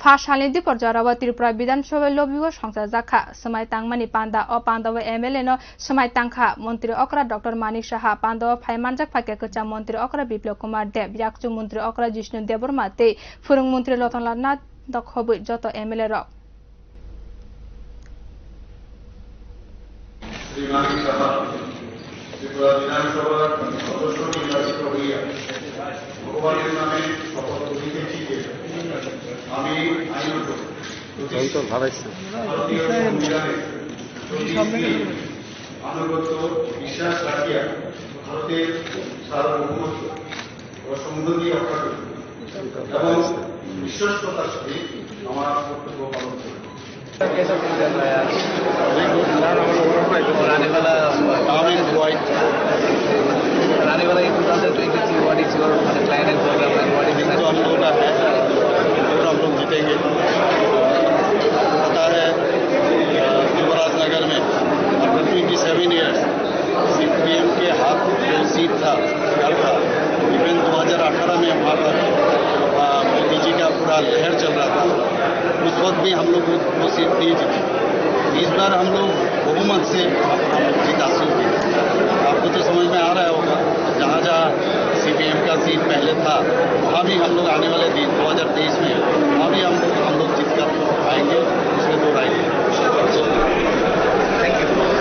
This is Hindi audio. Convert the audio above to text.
फार्स्ट हालनि दीपर जराव त्रिपुरा विधानसभा लबिव संसार जाखा समय तांगमानी पांदा अ पांदव एमएलए न समय तांखा मंत्री अकरा डॉक्टर मानिक साहा पांदव फाइमानजाक फाके कचा मंत्री अकरा विप्लव कुमार देव याकचु मंत्री अकरा जिष्णु देवबर्मा ते फुरुंग मंत्री रतनलाल नाथ दखबुई जत एमएलए र त्रिपुरा विधानसभा सदस्य निर्वाचित हইয়া ভগবানের নামে শপথ করিতেছি যে আমি আইনত ভারতীয় সংবিধানে আনুগত্য বিশ্বাস রাখিয়া ভারতের সার্বভৌমত্ব ও সংহতি রক্ষা করিব এবং বিশ্বস্ততার সহিত আমার কর্তব্য পালন করিব। कैसा फील कर रहा है आज? आने वाला आने वाला 2023 what is your plan and program and what is तो हम लोग का है और हम लोग जीतेंगे। पता है युवराज नगर में आफ्टर 27 ईयर्स सीपीएम के हाथ जो सीट था घर था इवन 2018 में वहाँ पर मोदी जी का पूरा लहर चल रहा था उस वक्त भी हम लोग वो सीट नहीं जीते। इस बार हम लोग बहुमत से जीत हासिल की। आपको तो समझ में आ रहा होगा जहाँ जहाँ सीपीएम का सीट पहले था वहाँ भी हम लोग आने वाले दिन 2023 में वहाँ भी हम लोग जीत कर आएंगे, उसमें दो राय। Thank you.